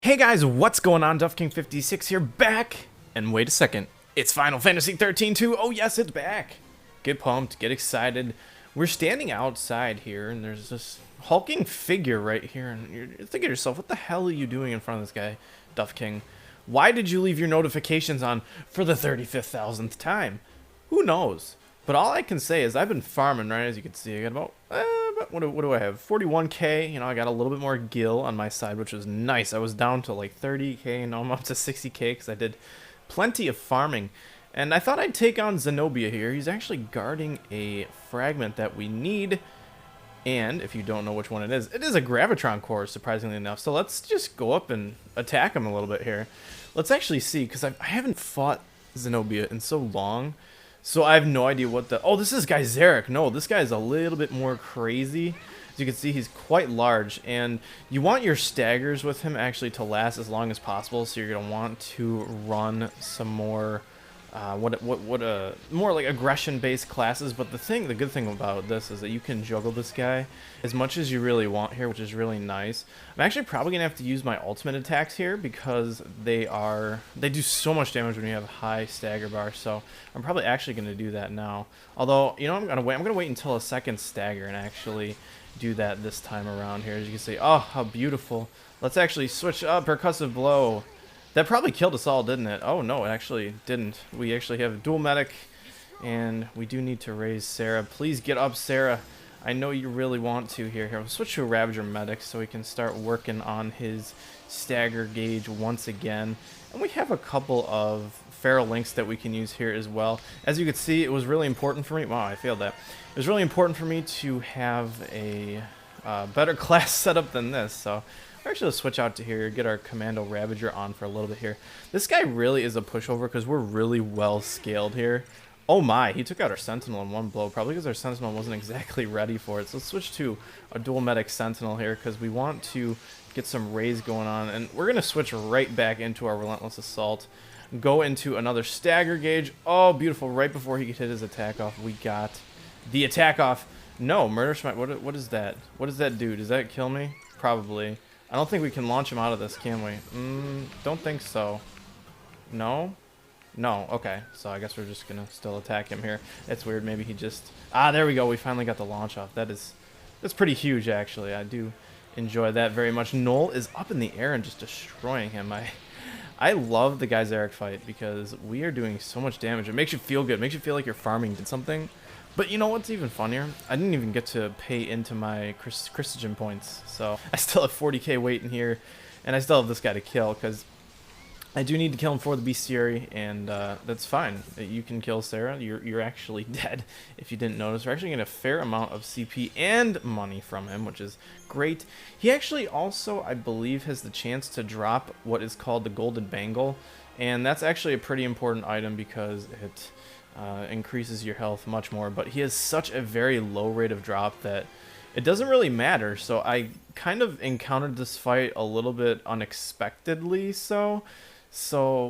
Hey guys, what's going on? DuffKing56 here, back! And wait a second, it's Final Fantasy XIII-2. Oh yes, it's back! Get pumped, get excited. We're standing outside here, and there's this hulking figure right here, and you're thinking to yourself, what the hell are you doing in front of this guy, Duff King? Why did you leave your notifications on for the 35,000th time? Who knows? But all I can say is I've been farming, right? As you can see, I got about what do I have? 41k. You know, I got a little bit more gil on my side, which was nice. I was down to like 30k, and now I'm up to 60k because I did plenty of farming. And I thought I'd take on Zenobia here. He's actually guarding a fragment that we need. And if you don't know which one it is a Gravitron core, surprisingly enough. So let's just go up and attack him a little bit here. Let's actually see, because I haven't fought Zenobia in so long. So I have no idea what the... Oh, this is guy Zarek. No, this guy is a little bit more crazy. As you can see, he's quite large. And you want your staggers with him actually to last as long as possible. So you're going to want to run some more... more like aggression-based classes. But the good thing about this is that you can juggle this guy as much as you really want here, which is really nice. I'm actually probably gonna have to use my ultimate attacks here because they do so much damage when you have high stagger bar. So I'm probably actually gonna do that now. Although, you know, I'm gonna wait until a second stagger and actually do that this time around here. As you can see, oh, how beautiful. Let's actually switch up percussive blow. That probably killed us all, didn't it? Oh, no, it actually didn't. We actually have dual medic, and we do need to raise Sarah. Please get up, Sarah. I know you really want to here. We'll switch to a Ravager medic so we can start working on his stagger gauge once again. And we have a couple of feral links that we can use here as well. As you can see, it was really important for me. Wow, I failed that. It was really important for me to have a better class setup than this, so... Actually, let's switch out to here, get our Commando Ravager on for a little bit here. This guy really is a pushover because we're really well scaled here. Oh my, he took out our Sentinel in one blow, probably because our Sentinel wasn't exactly ready for it. So let's switch to a dual medic Sentinel here because we want to get some raise going on. And we're going to switch right back into our Relentless Assault. Go into another stagger gauge. Oh, beautiful. Right before he could hit his attack off, we got the attack off. No, Murder Smite. What is that? What does that do? Does that kill me? Probably. I don't think we can launch him out of this, can we? Don't think so. No? No, okay. So I guess we're just gonna still attack him here. It's weird, maybe he just... Ah, there we go, we finally got the launch off. That's pretty huge, actually. I do enjoy that very much. Null is up in the air and just destroying him. I love the guy Zarek fight because we are doing so much damage. It makes you feel good. It makes you feel like your farming did something. But you know what's even funnier? I didn't even get to pay into my Christogen points, so I still have 40k waiting here, and I still have this guy to kill, because I do need to kill him for the bestiary, and that's fine. You can kill Sarah. You're actually dead, if you didn't notice. We're actually getting a fair amount of CP and money from him, which is great. He actually also, I believe, has the chance to drop what is called the Golden Bangle, and that's actually a pretty important item because it... increases your health much more, but he has such a very low rate of drop that it doesn't really matter. So I kind of encountered this fight a little bit unexpectedly, so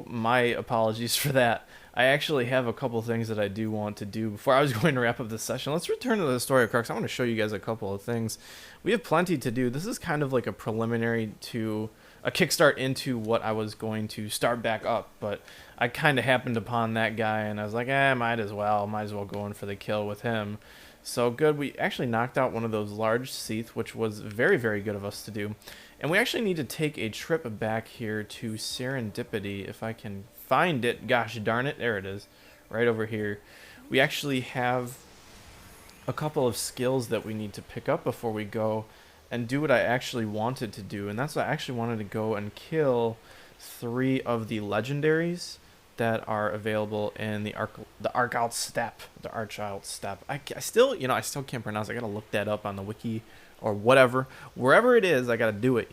my apologies for that. I actually have a couple things that I do want to do before I was going to wrap up this session. Let's return to the story of Crux. I want to show you guys a couple of things. We have plenty to do. This is kind of like a preliminary to a kickstart into what I was going to start back up, but I kind of happened upon that guy and I was like, might as well go in for the kill with him. So good. We actually knocked out one of those large Seath, which was very, very good of us to do. And we actually need to take a trip back here to Serendipity, if I can find it. Gosh darn it, there it is, right over here. We actually have a couple of skills that we need to pick up before we go and do what I actually wanted to do, and that's what I actually wanted to go and kill 3 of the legendaries that are available in the Archild Steppe. The Archild Steppe. I still, I still can't pronounce it. I gotta look that up on the wiki or whatever. Wherever it is, I gotta do it,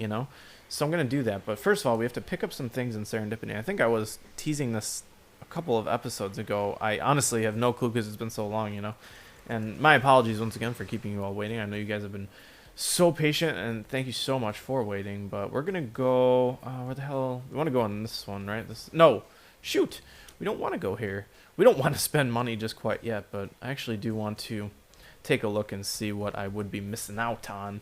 So I'm gonna do that. But first of all, we have to pick up some things in Serendipity. I think I was teasing this a couple of episodes ago. I honestly have no clue because it's been so long, And my apologies once again for keeping you all waiting. I know you guys have been so patient, and thank you so much for waiting. But we're gonna go where the hell we want to go on this one, right? No, shoot, we don't want to go here. We don't want to spend money just quite yet, but I actually do want to take a look and see what I would be missing out on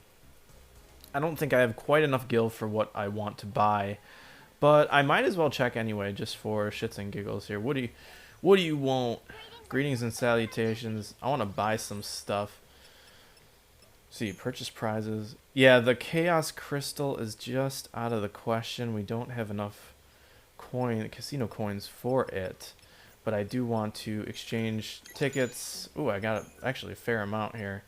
I don't think I have quite enough gil for what I want to buy, but I might as well check anyway, just for shits and giggles here. What do you want? Greetings and salutations. I want to buy some stuff. See, purchase prizes. Yeah, the Chaos Crystal is just out of the question. We don't have enough casino coins for it, but I do want to exchange tickets. Ooh, I got actually a fair amount here,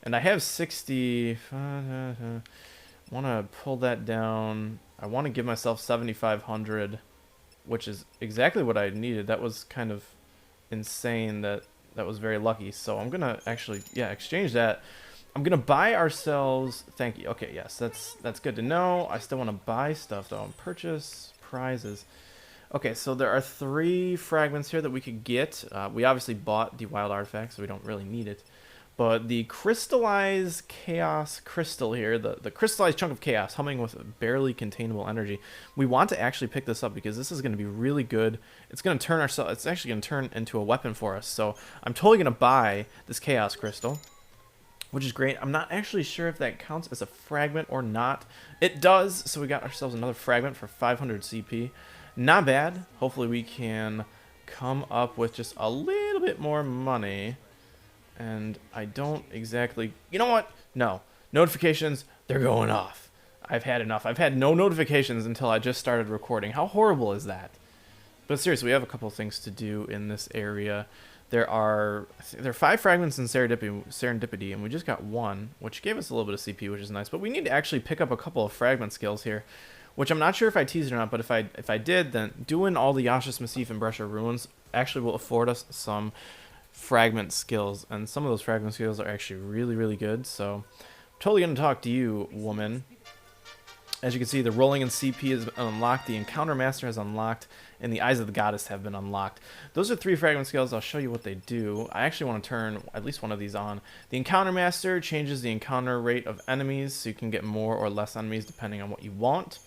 and I have 60. Want to pull that down. I want to give myself 7,500, which is exactly what I needed. That was kind of insane. That was very lucky. So I'm gonna actually, yeah, exchange that. I'm gonna buy ourselves. Thank you. Okay, yes, that's good to know. I still want to buy stuff though. Purchase prizes. Okay, so there are 3 fragments here that we could get. We obviously bought the wild artifact, so we don't really need it. But the crystallized chaos crystal here, the crystallized chunk of chaos, humming with barely containable energy. We want to actually pick this up because this is going to be really good. It's going to turn ourselves. It's actually going to turn into a weapon for us. So I'm totally going to buy this chaos crystal, which is great. I'm not actually sure if that counts as a fragment or not. It does. So we got ourselves another fragment for 500 CP. Not bad. Hopefully we can come up with just a little bit more money. And I don't exactly... You know what? No. Notifications, they're going off. I've had enough. I've had no notifications until I just started recording. How horrible is that? But seriously, we have a couple of things to do in this area. There are 5 fragments in serendipity, and we just got 1, which gave us a little bit of CP, which is nice. But we need to actually pick up a couple of fragment skills here, which I'm not sure if I teased or not, but if I did, then doing all the Yasha's Massif and Brescia Ruins actually will afford us some fragment skills, and some of those fragment skills are actually really, really good. So I'm totally going to talk to you, woman. As you can see, the rolling in CP is unlocked, the Encounter Master has unlocked, and the Eyes of the Goddess have been unlocked. Those are 3 fragment skills. I'll show you what they do. I actually want to turn at least one of these on. The Encounter Master changes the encounter rate of enemies, so you can get more or less enemies depending on what you want.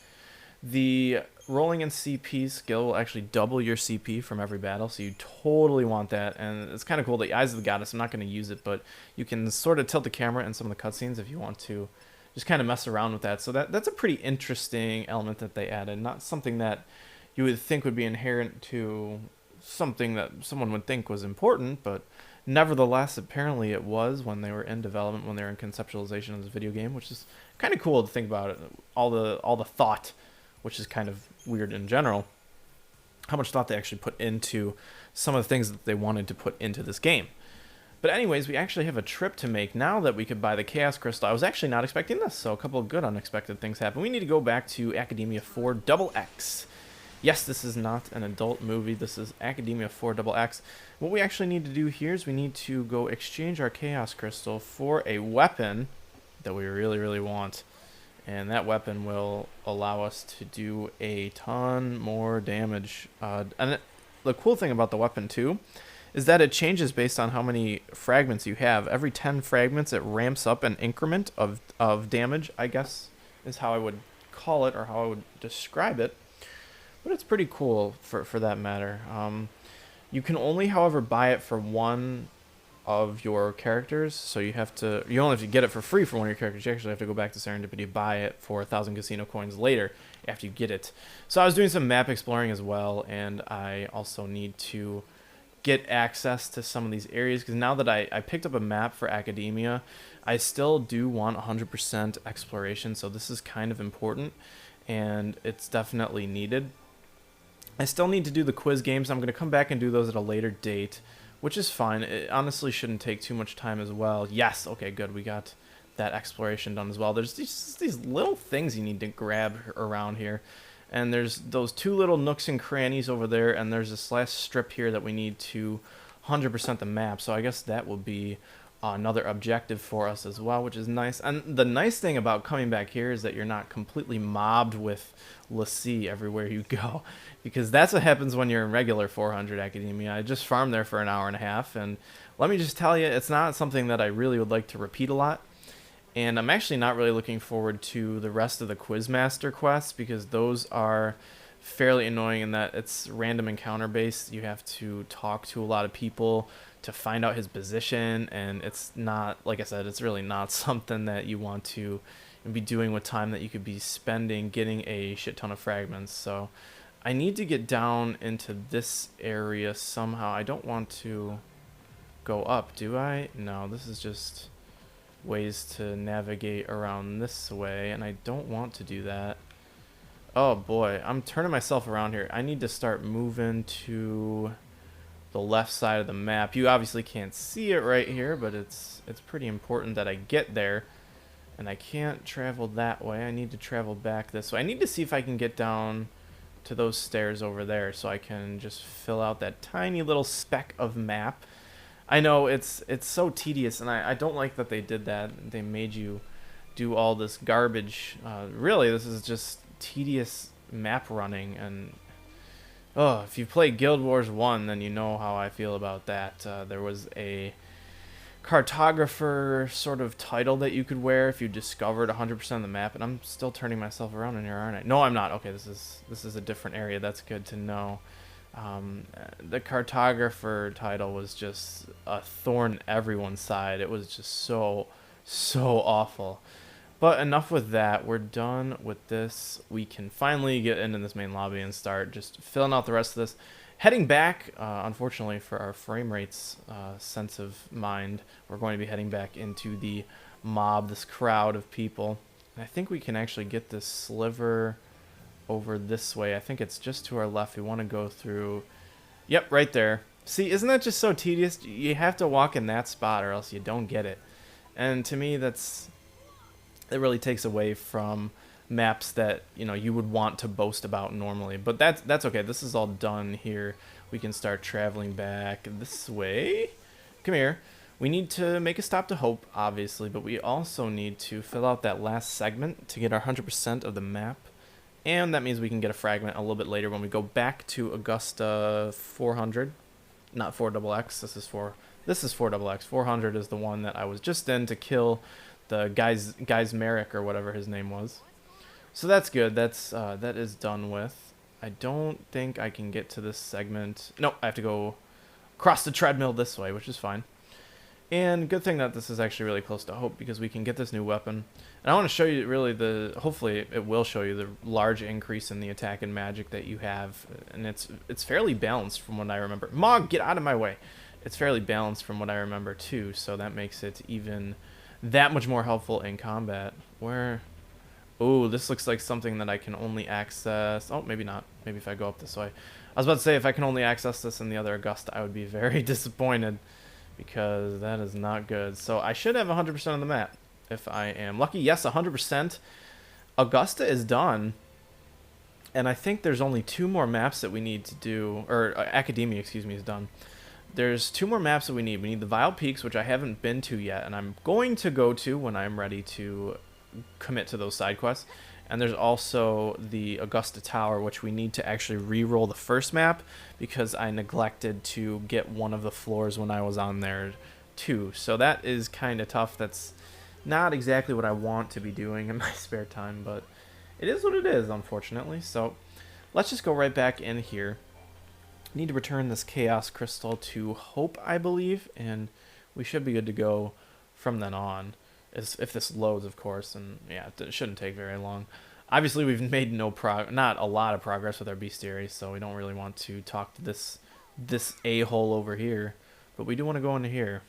The rolling in CP skill will actually double your CP from every battle, so you totally want that. And it's kind of cool. The Eyes of the Goddess, I'm not going to use it, but you can sort of tilt the camera in some of the cutscenes if you want to just kind of mess around with that. So that's a pretty interesting element that they added. Not something that you would think would be inherent to something that someone would think was important, but nevertheless, apparently it was when they were in development, when they were in conceptualization of this video game, which is kind of cool to think about it. All the thought, which is kind of weird in general, how much thought they actually put into some of the things that they wanted to put into this game. But anyways, we actually have a trip to make now that we could buy the Chaos Crystal. I was actually not expecting this, so a couple of good unexpected things happen. We need to go back to Academia 4 XX. Yes, this is not an adult movie. This is Academia 4 XX. What we actually need to do here is we need to go exchange our Chaos Crystal for a weapon that we really, really want. And that weapon will allow us to do a ton more damage. The cool thing about the weapon, too, is that it changes based on how many fragments you have. Every 10 fragments, it ramps up an increment of damage, I guess, is how I would call it, or how I would describe it. But it's pretty cool for that matter. You can only, however, buy it for one of your characters, so you only have to get it for free for one of your characters. You actually have to go back to Serendipity, buy it for 1,000 casino coins later after you get it. So I was doing some map exploring as well, and I also need to get access to some of these areas, because now that I picked up a map for Academia, I still do want 100% exploration, so this is kind of important, and it's definitely needed. I still need to do the quiz games. I'm going to come back and do those at a later date, which is fine. It honestly shouldn't take too much time as well. Yes, okay, good. We got that exploration done as well. There's these little things you need to grab around here. And there's those 2 little nooks and crannies over there, and there's this last strip here that we need to 100% the map. So I guess that will be another objective for us as well, which is nice. And the nice thing about coming back here is that you're not completely mobbed with Lassie everywhere you go, because that's what happens when you're in regular 400 Academia. I just farmed there for an hour and a half, and let me just tell you, it's not something that I really would like to repeat a lot. And I'm actually not really looking forward to the rest of the Quizmaster quests, because those are fairly annoying in that it's random encounter based. You have to talk to a lot of people to find out his position, and it's not, like I said, it's really not something that you want to and be doing with time that you could be spending getting a shit ton of fragments. So I need to get down into this area somehow. I don't want to go up, do I? No, this is just ways to navigate around this way, and I don't want to do that. Oh boy, I'm turning myself around here. I need to start moving to the left side of the map. You obviously can't see it right here, but it's pretty important that I get there. And I can't travel that way. I need to travel back this way. I need to see if I can get down to those stairs over there so I can just fill out that tiny little speck of map. I know it's so tedious, and I don't like that they did that. They made you do all this garbage. Really, this is just tedious map running, and oh, if you play Guild Wars 1, then you know how I feel about that. There was a cartographer sort of title that you could wear if you discovered 100% of the map, and I'm still turning myself around in here, aren't I? No, I'm not. Okay, this is a different area. That's good to know. The cartographer title was just a thorn in everyone's side. It was just so awful. But enough with that. We're done with this. We can finally get into this main lobby and start just filling out the rest of this. Heading back, unfortunately for our frame rates sense of mind, we're going to be heading back into the mob, this crowd of people. And I think we can actually get this sliver over this way. I think it's just to our left. We want to go through. Yep, right there. See, isn't that just so tedious? You have to walk in that spot or else you don't get it. And to me, that really takes away from maps that you would want to boast about normally. But that's okay. This is all done here. We can start traveling back this way. Come here. We need to make a stop to Hope, obviously, but we also need to fill out that last segment to get our 100% of the map. And that means we can get a fragment a little bit later when we go back to Augusta 400. Not 4XX. This is 4XX. 400 is the one that I was just in to kill the guy's Merrick or whatever his name was. So that's good. That is done with. I don't think I can get to this segment. No, I have to go across the treadmill this way, which is fine. And good thing that this is actually really close to Hope, because we can get this new weapon. And I want to show you really hopefully it will show you the large increase in the attack and magic that you have. And it's fairly balanced from what I remember. Mog, get out of my way. It's fairly balanced from what I remember too, so that makes it even that much more helpful in combat. Oh, this looks like something that I can only access. Oh, maybe not. Maybe if I go up this way. I was about to say, if I can only access this in the other Augusta, I would be very disappointed, because that is not good. So I should have 100% of the map if I am lucky. Yes, 100%. Augusta is done. And I think there's only 2 more maps that we need to do. Or Academia, excuse me, is done. There's 2 more maps that we need. We need the Vile Peaks, which I haven't been to yet, and I'm going to go to when I'm ready to commit to those side quests. And there's also the Augusta Tower, which we need to actually re-roll the first map, because I neglected to get one of the floors when I was on there too. So that is kind of tough. That's not exactly what I want to be doing in my spare time, but it is what it is, unfortunately. So let's just go right back in here. Need to return this Chaos Crystal to Hope, I believe, and we should be good to go from then on, if this loads, of course. And yeah, it shouldn't take very long. Obviously, we've made not a lot of progress with our bestiary, so we don't really want to talk to this a-hole over here, but we do want to go into here.